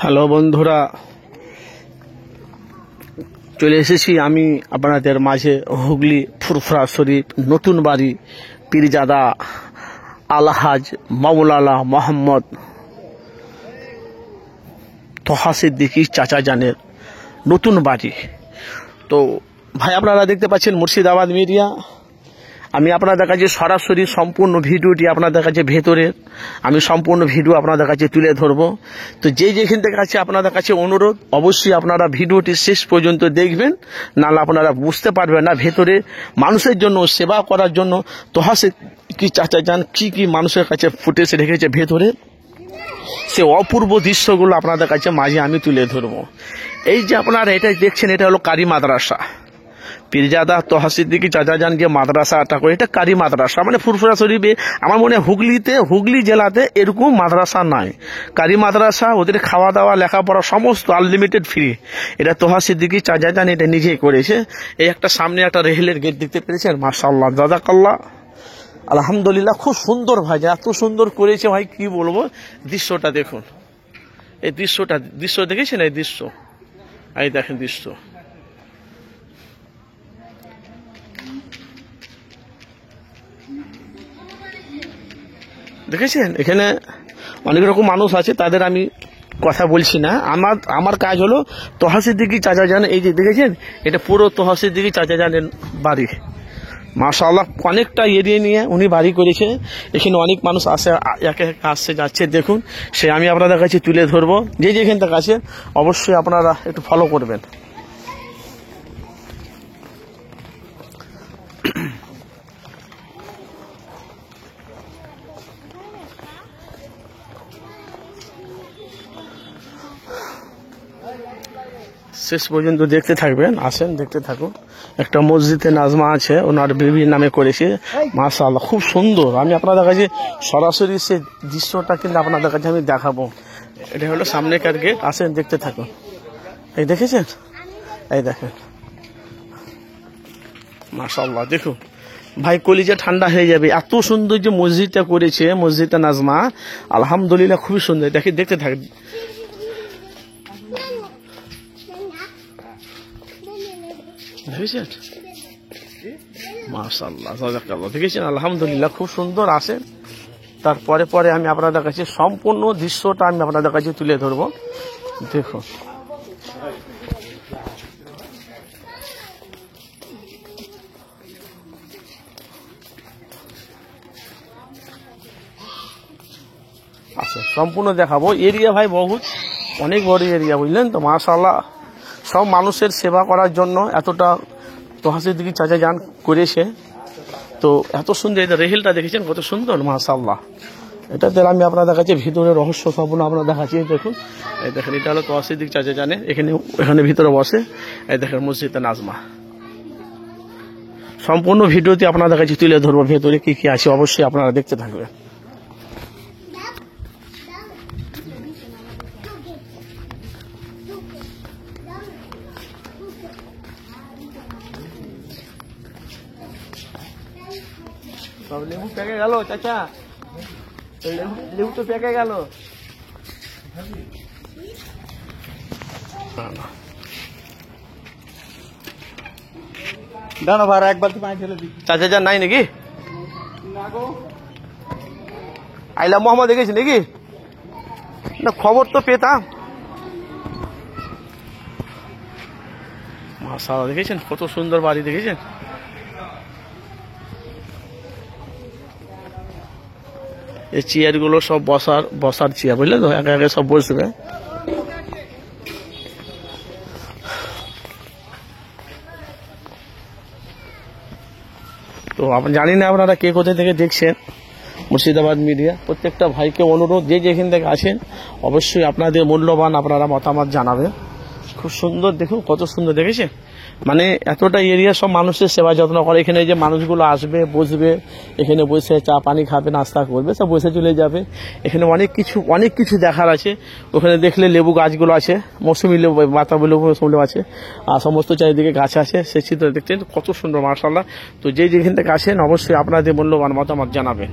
Hello বন্ধুরা, চলে এসেছি আমি আপনাদের মাঝে হুগলি ফুরফুরা শরীফ নতুন বাড়ি পীরজাদা আলহাজ মাওলানা মোহাম্মদ তোহা সিদ্দিকী চাচা জানের নতুন বাড়ি। তো ভাই আপনারা দেখতে পাচ্ছেন মুর্শিদাবাদ মিডিয়া। আমি আপনাদের কাছে সরাসরি সম্পূর্ণ ভিডিওটি আপনাদের কাছে ভেতরের আমি সম্পূর্ণ ভিডিও আপনাদের কাছে তুলে ধরবো। তো যেখান থেকে আছে আপনাদের কাছে অনুরোধ, অবশ্যই আপনারা ভিডিওটি শেষ পর্যন্ত দেখবেন, নাহলে আপনারা বুঝতে পারবেন না ভেতরে মানুষের জন্য সেবা করার জন্য তোহা সিদ্দিকী চাচা জান কি মানুষের কাছে ফুটেজ রেখেছে ভেতরে, সে অপূর্ব দৃশ্যগুলো আপনাদের কাছে মাঝে আমি তুলে ধরবো। এই যে আপনারা এটা দেখছেন, এটা হলো কারি মাদ্রাসা। পীরজাদা তোহা সিদ্দিকী চাচা জান যে মাদ্রাসাটা করে, এটা কারি মাদ্রাসা। মানে ফুরফুরা শরীফে আমার মনে হয় হুগলি জেলাতে এরকম মাদ্রাসা নাই। কারি মাদ্রাসা, ওদের খাওয়া দাওয়া লেখাপড়া সমস্ত আনলিমিটেড ফ্রি। এটা তোহা সিদ্দিকী চাচা জান এটা নিজেই করেছে। এই একটা সামনে একটা রেহেলের গেট দেখতে পেরেছেন, মাশাআল্লাহ জাযাকাল্লাহ, আলহামদুলিল্লাহ, খুব সুন্দর ভাই, এত সুন্দর করেছে ভাই কি বলবো। দৃশ্যটা দেখুন, এই দৃশ্য দেখেছেন? এই দৃশ্য, এই দেখেন দৃশ্য, দেখেছেন? এখানে অনেক রকম মানুষ আছে, তাদের আমি কথা বলছি না। আমার কাজ হলো তোহা সিদ্দিকী চাচা জান, এই যে দেখেছেন এটা পুরো তোহা সিদ্দিকী চাচা জানের বাড়ি। মাশাআল্লাহ, অনেকটা এরিয়া নিয়ে উনি বাড়ি করেছে। এখানে অনেক মানুষ আসে, একে একে আসছে যাচ্ছে, দেখুন সে আমি আপনাদের কাছে তুলে ধরবো। যেখান থেকে আছে অবশ্যই আপনারা একটু ফলো করবেন। শেষ পর্যন্ত দেখতে থাকবেন, আসেন দেখতে থাকুন। একটা মসজিদে নাজমা আছে, ওনার বিবির নামে করেছে, মাশাআল্লাহ খুব সুন্দর। আমি আপনাদের কাছে সরাসরি সে দৃশ্যটা কিন্তু আপনাদের কাছে আমি দেখাবো। এটা হলো সামনেকার গেট, আসেন দেখতে থাকুন। এই দেখেছেন? এই দেখেন, মাশাআল্লাহ দেখুন ভাই, কলিজা ঠান্ডা হয়ে যাবে। এত সুন্দর যে মসজিদটা করেছে, মসজিদটা নাজমা, আলহামদুলিল্লাহ খুবই সুন্দর। দেখতে থাকেন, দেখেছেন? মাশাআল্লাহ জাযাকাল্লাহ, দেখেছেন? আলহামদুলিল্লাহ খুব সুন্দর। আসেন তারপরে আমি আপনাদের কাছে সম্পূর্ণ দৃশ্যটা আমি আপনাদের কাছে তুলে ধরবো। দেখুন, আচ্ছা সম্পূর্ণ দেখাবো। এরিয়া ভাই বহুত অনেক বড় এরিয়া, বুঝলেন তো? মাশাআল্লাহ, সব মানুষের সেবা করার জন্য এতটা তোহা সিদ্দিকী চাচা জান করেছে। তো এত সুন্দর এটা রেহেলটা দেখেছেন কত সুন্দর, মাশাআল্লাহ। এটাতে আমি আপনাদের কাছে ভিতরে রহস্য সম্পূর্ণ আপনারা দেখাচ্ছি। দেখুন, এই দেখেন এটা হলো তোহা সিদ্দিকী চাচা জানে, এখানে ভিতরে বসে। এই দেখেন মসজিদে নাজমা। সম্পূর্ণ ভিডিওতে আপনাদের কাছে তুলে ধরবো ভেতরে কি আছে, অবশ্যই আপনারা দেখতে থাকবেন। সব লেবু পেকে গেল চাচা, লেবু তো পেকে গেল। দাঁড়া ভাড়া একবার পানি ঢেলে দিই। চাচা যা নাই নাকি? আইলা মোহাম্মদ দেখেছি নাকি? না খবর তো পেতাম। মাশাআল্লাহ, দেখেছেন কত সুন্দর বাড়ি, দেখেছেন? এই চেয়ার গুলো সব বসার চেয়ার, বুঝলেন তো? একে একে সব বসবে। তো জানি না আপনারা কে কোথা থেকে দেখছেন মুর্শিদাবাদ মিডিয়া। প্রত্যেকটা ভাইকে অনুরোধ, যেখান থেকে আছেন অবশ্যই আপনাদের মূল্যবান আপনারা মতামত জানাবেন। খুব সুন্দর, দেখুন কত সুন্দর, দেখেছেন? মানে এতটা এরিয়া সব মানুষের সেবা যত্ন করে। এখানে যে মানুষগুলো আসবে, বসবে, এখানে বসে চা পানি খাবে, নাস্তা করবে, সব বসে চলে যাবে। এখানে অনেক কিছু দেখার আছে। ওখানে দেখলে লেবু গাছগুলো আছে, মৌসুমি লেবু, বাতাবি লেবু আছে, আর সমস্ত চারিদিকে গাছ আছে। সে চিত্র দেখছেন কত সুন্দর, মাশাআল্লাহ। তো যেখান থেকে আসেন অবশ্যই আপনাদের মূল্যবান মতামত জানাবেন।